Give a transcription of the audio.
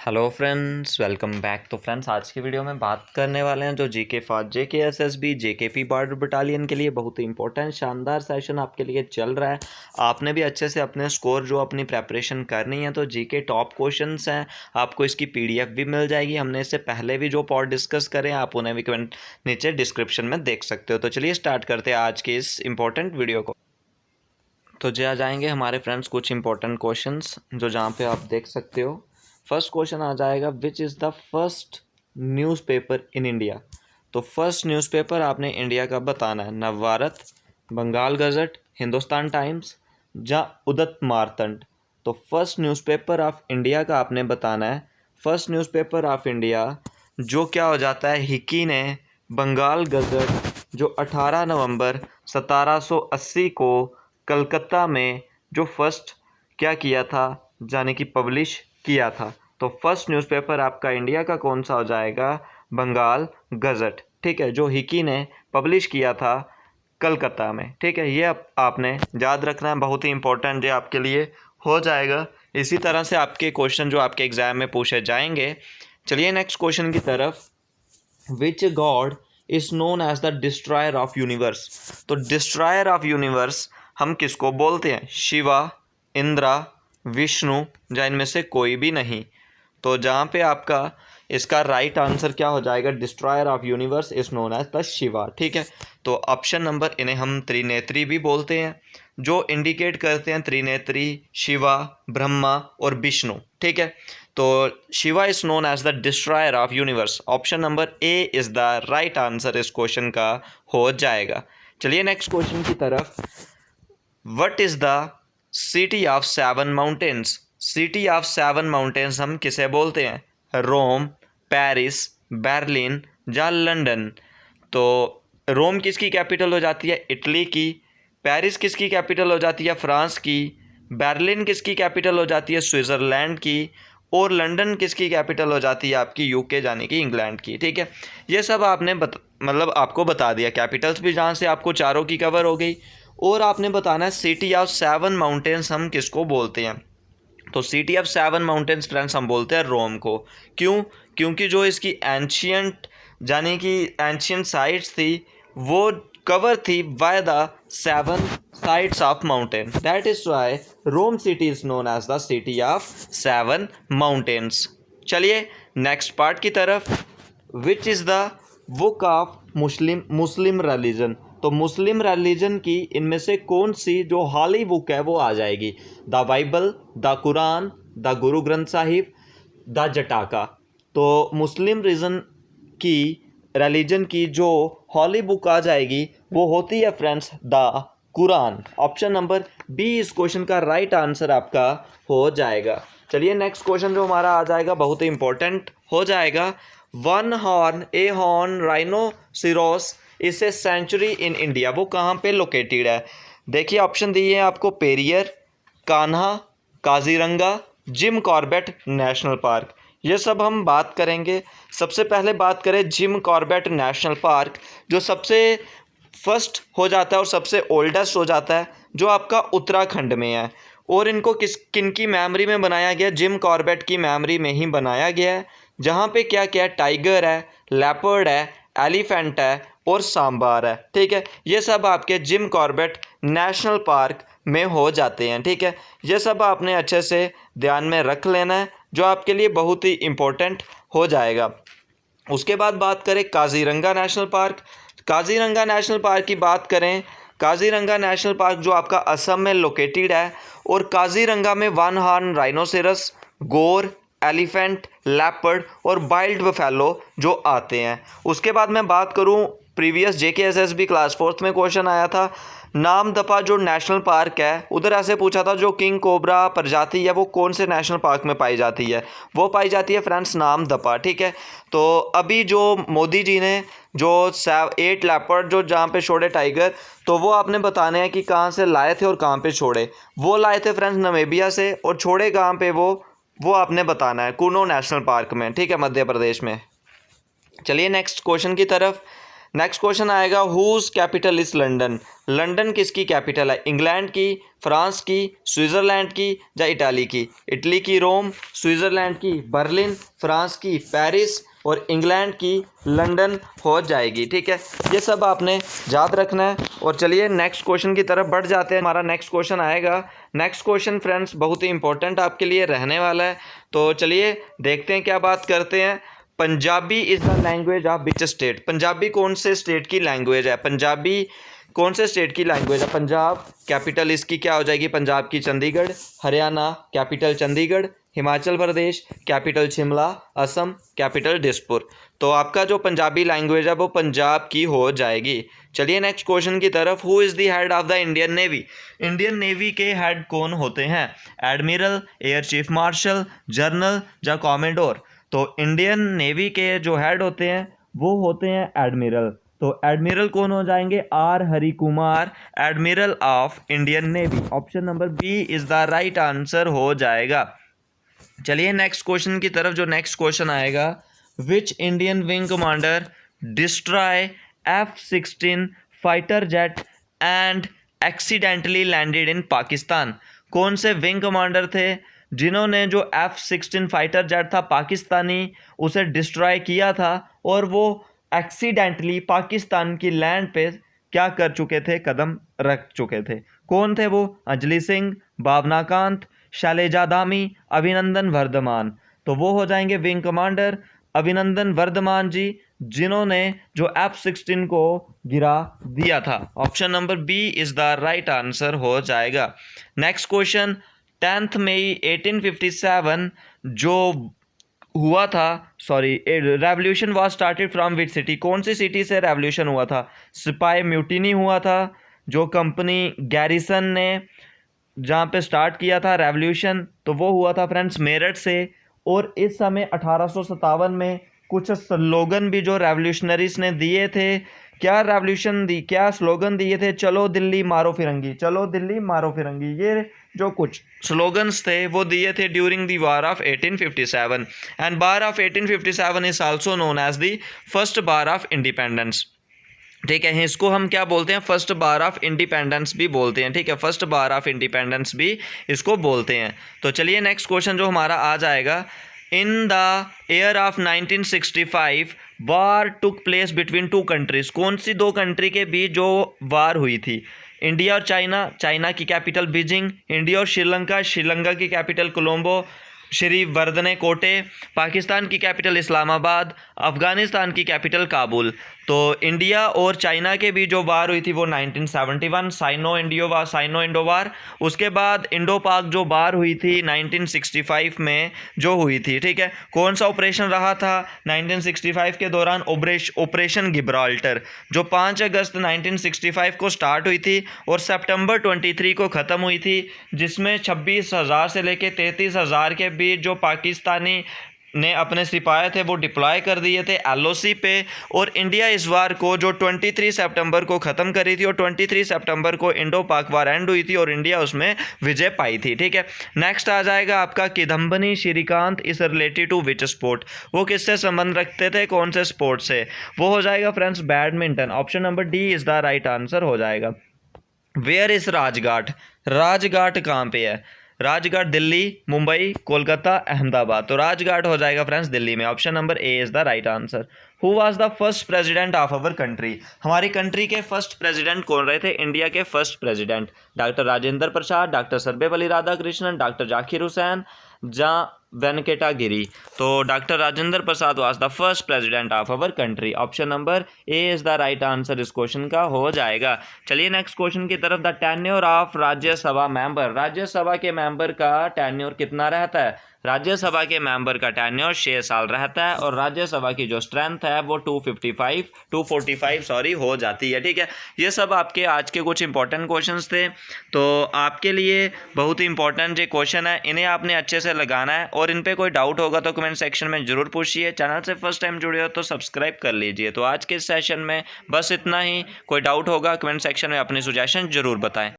Hello friends, welcome back. तो friends, आज की वीडियो में बात करने वाले हैं जो GK for JK SSB JKP border battalion के लिए बहुत ही इंपॉर्टेंट शानदार सेशन आपके लिए चल रहा है। आपने भी अच्छे से अपने स्कोर जो अपनी प्रेपरेशन करनी है तो जीके टॉप क्वेश्चंस हैं, आपको इसकी पीडीएफ भी मिल जाएगी। हमने इससे पहले भी जो पॉड डिस्कस करें आप उन्हें भी कमेंट नीचे डिस्क्रिप्शन में देख सकते हो। तो चलिए स्टार्ट करते हैं आज के इस इम्पोर्टेंट वीडियो को। तो जी आ जाएंगे हमारे फ्रेंड्स कुछ इंपॉर्टेंट क्वेश्चंस जो जहाँ पे आप देख सकते हो। फर्स्ट क्वेश्चन आ जाएगा, विच is the first newspaper in India. तो फर्स्ट न्यूज़पेपर आपने इंडिया का बताना है। नवभारत, बंगाल गजट, हिंदुस्तान टाइम्स या उदत मार्तंड। तो फर्स्ट न्यूज़पेपर ऑफ इंडिया का आपने बताना है। फर्स्ट न्यूज़पेपर ऑफ इंडिया जो क्या हो जाता है, हिकी ने बंगाल गजट जो 18 नवंबर 1780 को कलकत्ता में जो फर्स्ट क्या किया था, यानी कि पब्लिश किया था। तो फर्स्ट न्यूज़पेपर आपका इंडिया का कौन सा हो जाएगा, बंगाल गजट। ठीक है, जो हिकी ने पब्लिश किया था कलकत्ता में। ठीक है, ये आपने याद रखना है, बहुत ही इंपॉर्टेंट है आपके लिए हो जाएगा। इसी तरह से आपके क्वेश्चन जो आपके एग्जाम में पूछे जाएंगे। चलिए नेक्स्ट क्वेश्चन की तरफ। Which god is known as the destroyer of universe. तो डिस्ट्रॉयर ऑफ यूनिवर्स हम किसको बोलते हैं, शिवा, इंद्रा, विष्णु या इनमें से कोई भी नहीं। तो जहाँ पे आपका इसका राइट आंसर क्या हो जाएगा, destroyer of universe is known as the Shiva. ठीक है, तो ऑप्शन नंबर, इन्हें हम त्रिनेत्री भी बोलते हैं, जो इंडिकेट करते हैं त्रिनेत्री, शिवा, ब्रह्मा और विष्णु। ठीक है, तो Shiva is known as the destroyer of universe. Option number A is the right answer इस क्वेश्चन का हो जाएगा। चलिए नेक्स्ट क्वेश्चन की तरफ। What is the city of seven mountains. City of seven mountains हम किसे बोलते हैं, रोम, पेरिस, बर्लिन या लंदन। तो रोम किसकी कैपिटल हो जाती है, इटली की। पेरिस किसकी कैपिटल हो जाती है, फ्रांस की। बर्लिन किसकी कैपिटल हो जाती है, स्विट्ज़रलैंड की। और लंदन किसकी कैपिटल हो जाती है, आपकी यूके यानी कि इंग्लैंड की। ठीक है, ये सब आपने मतलब आपको बता दिया, कैपिटल्स भी जहाँ से आपको चारों की कवर हो गई। और आपने बताना है सिटी ऑफ सेवन माउंटेन्स हम किसको बोलते हैं। तो city of seven mountains friends हम बोलते हैं रोम को। क्यों, क्योंकि जो इसकी एंशियंट यानी कि एंशियंट साइट्स थी वो कवर थी by the seven sites of mountain, that is why Rome city is known as the city of seven mountains. चलिए नेक्स्ट पार्ट की तरफ। Which is the book of Muslim religion. तो Muslim religion की इनमें से कौन सी जो हाली बुक है वो आ जाएगी, the Bible, the Quran, the Guru Granth Sahib, the जटाका। तो मुस्लिम रिलीजन की जो हॉली बुक आ जाएगी वो होती है friends the Quran. Option number B इस क्वेश्चन का राइट आंसर आपका हो जाएगा। चलिए नेक्स्ट क्वेश्चन जो हमारा आ जाएगा बहुत ही इंपॉर्टेंट हो जाएगा। One horn a horn rhinoceros is a sanctuary in India, वो कहाँ पे लोकेटेड है। देखिए ऑप्शन दिए हैं आपको, Periyar, Kanha, Kaziranga, Jim Corbett national park. ये सब हम बात करेंगे। सबसे पहले बात करें जिम कॉर्बेट नेशनल पार्क, जो सबसे फर्स्ट हो जाता है और सबसे ओल्डेस्ट हो जाता है, जो आपका उत्तराखंड में है। और इनको किन की मेमोरी में बनाया गया, जिम कॉर्बेट की मेमोरी में ही बनाया गया है। जहाँ पे क्या क्या है, टाइगर है, लेपर्ड है, एलिफेंट है और सांबार है। ठीक है, ये सब आपके जिम कॉर्बेट नेशनल पार्क में हो जाते हैं। ठीक है, ये सब आपने अच्छे से ध्यान में रख लेना है, जो आपके लिए बहुत ही इम्पोर्टेंट हो जाएगा। उसके बाद बात करें Kaziranga national park. Kaziranga national park की बात करें, काजीरंगा नेशनल पार्क जो आपका असम में लोकेटेड है। और काजीरंगा में वन हॉर्न राइनोसेरस, गोर, एलिफेंट, लेपर्ड और वाइल्ड बफेलो जो आते हैं। उसके बाद मैं बात करूं, प्रीवियस जेकेएसएसबी क्लास 4th में क्वेश्चन आया था, नामदफा जो नेशनल पार्क है उधर ऐसे पूछा था जो किंग कोबरा प्रजाति है वो कौन से नेशनल पार्क में पाई जाती है, वो पाई जाती है फ्रेंड्स नामदफा। ठीक है, तो अभी जो मोदी जी ने जो 8 लेपर्ड जो जहाँ पे छोड़े टाइगर, तो वो आपने बताने हैं कि कहाँ से लाए थे और कहाँ पे छोड़े। वो लाए थे फ्रेंड्स नमीबिया से, और छोड़े कहाँ पे वो आपने बताना है, कुनो नेशनल पार्क में। ठीक है, मध्य प्रदेश में। चलिए नेक्स्ट क्वेश्चन की तरफ। नेक्स्ट क्वेश्चन आएगा whose capital is London. London किसकी कैपिटल है? इंग्लैंड की, फ्रांस की, स्विट्ज़रलैंड की या इटाली की? इटली की रोम, स्विट्ज़रलैंड की बर्लिन, फ्रांस की पेरिस और इंग्लैंड की लंदन हो जाएगी। ठीक है, ये सब आपने याद रखना है। और चलिए नेक्स्ट क्वेश्चन की तरफ बढ़ जाते हैं। हमारा नेक्स्ट क्वेश्चन आएगा। नेक्स्ट क्वेश्चन फ्रेंड्स बहुत ही इंपॉर्टेंट आपके लिए रहने वाला है, तो चलिए देखते हैं क्या बात करते हैं। Punjabi is the language of which state? Punjabi कौन से स्टेट की लैंग्वेज है? पंजाबी कौन से स्टेट की लैंग्वेज है? पंजाब कैपिटल इसकी क्या हो जाएगी? पंजाब की Chandigarh. Haryana capital Chandigarh. Himachal Pradesh capital Shimla. Assam capital Dispur. तो आपका जो पंजाबी लैंग्वेज है वो पंजाब की हो जाएगी। चलिए नेक्स्ट क्वेश्चन की तरफ। Who is the head of the Indian navy? Indian navy के हेड कौन होते हैं? Admiral, air chief marshal, general या कॉमेडोर? तो इंडियन नेवी के जो हेड होते हैं वो होते हैं एडमिरल। तो एडमिरल कौन हो जाएंगे? R Hari Kumar, admiral of Indian Navy. Option number B is the right answer हो जाएगा। चलिए नेक्स्ट क्वेश्चन की तरफ। जो नेक्स्ट क्वेश्चन आएगा, which Indian wing commander destroy F-16 fighter jet and accidentally landed in Pakistan? कौन से विंग कमांडर थे जिन्होंने जो F-16 फाइटर जेट था पाकिस्तानी उसे डिस्ट्रॉय किया था और वो एक्सीडेंटली पाकिस्तान की लैंड पे क्या कर चुके थे? कदम रख चुके थे। कौन थे वो? अंजलि सिंह, भावना कांत, शैलेजा दामी, अभिनंदन वर्धमान। तो वो हो जाएंगे विंग कमांडर अभिनंदन वर्धमान जी, जिन्होंने जो F-16 को गिरा दिया था। Option number B is the right answer हो जाएगा। नेक्स्ट क्वेश्चन, 10 मई 1857 जो हुआ था, sorry, revolution was started from which city? कौन सी सिटी से रेवोल्यूशन हुआ था? सिपाही म्यूटिनी हुआ था, जो कंपनी गैरिसन ने जहाँ पे स्टार्ट किया था रेवोल्यूशन, तो वो हुआ था फ्रेंड्स मेरठ से। और इस समय 1857 में कुछ स्लोगन भी जो रेवोल्यूशनरीज ने दिए थे, क्या रेवोल्यूशन दी, क्या स्लोगन दिए थे? चलो दिल्ली मारो फिरंगी, चलो दिल्ली मारो फिरंगी। ये जो कुछ स्लोगन्स थे वो दिए थे during the war of 1857। And war of 1857 is also known as the first war of independence. ठीक है, इसको हम क्या बोलते हैं? फर्स्ट बार ऑफ इंडिपेंडेंस भी बोलते हैं। ठीक है, फर्स्ट बार ऑफ इंडिपेंडेंस भी इसको बोलते हैं। तो चलिए नेक्स्ट क्वेश्चन जो हमारा आ जाएगा, in the year of 1965 war took place between two countries? कौन सी दो कंट्री के बीच जो वार हुई थी? इंडिया और चाइना, चाइना की कैपिटल बीजिंग। इंडिया और श्रीलंका, श्रीलंका की कैपिटल कोलंबो, श्री वर्धने कोटे। पाकिस्तान की कैपिटल इस्लामाबाद, अफ़गानिस्तान की कैपिटल काबुल। तो इंडिया और चाइना के बीच जो वार हुई थी वो 1971 साइनो इंडो वार। उसके बाद इंडो पाक जो वार हुई थी 1965 में जो हुई थी। ठीक है, कौन सा ऑपरेशन रहा था 1965 के दौरान? ऑपरेशन गिब्राल्टर, जो 5 अगस्त 1965 को स्टार्ट हुई थी और सितंबर 23 को ख़त्म हुई थी, जिसमें 26,000 से लेकर 33,000 के बीच जो पाकिस्तानी ने अपने सिपाही थे वो डिप्लॉय कर दिए थे LOC पे। और इंडिया इस वार को जो 23 सितंबर को ख़त्म करी थी और 23 सितंबर को इंडो पाक वार एंड हुई थी और इंडिया उसमें विजय पाई थी। ठीक है, नेक्स्ट आ जाएगा आपका Kidambi Srikanth is related to which sport? वो किससे संबंध रखते थे, कौन से स्पोर्ट से? वो हो जाएगा friends badminton. Option number D is the right answer हो जाएगा। Where is Rajghat? राजघाट कहाँ पे है? राजघाट दिल्ली, मुंबई, कोलकाता, अहमदाबाद। तो राजघाट हो जाएगा फ्रेंड्स दिल्ली में। Option number A is the right answer. Who was the first president of our country? हमारी कंट्री के फर्स्ट प्रेसिडेंट कौन रहे थे? इंडिया के first president doctor Rajendra Prasad, doctor Sarvepalli Radhakrishnan, doctor Zakir Hussain, जा वेंकटा गिरी। तो doctor Rajendra Prasad was the first president of our country. Option number A is the right answer इस question का हो जाएगा। चलिए नेक्स्ट क्वेश्चन की तरफ। The tenure of Rajya Sabha member? Rajya Sabha के मेंबर का टेन्योर कितना रहता है? राज्यसभा के मेंबर का टेन्योर 6 साल रहता है और राज्यसभा की जो स्ट्रेंथ है वो 245 हो जाती है। ठीक है, ये सब आपके आज के कुछ इंपॉर्टेंट क्वेश्चंस थे। तो आपके लिए बहुत ही इंपॉर्टेंट जो क्वेश्चन है इन्हें आपने अच्छे से लगाना है और इन पे कोई डाउट होगा तो कमेंट सेक्शन में ज़रूर पूछिए। चैनल से फर्स्ट टाइम जुड़े हो तो सब्सक्राइब कर लीजिए। तो आज के सेशन में बस इतना ही। कोई डाउट होगा कमेंट सेक्शन में अपनी सजेशन ज़रूर बताएं।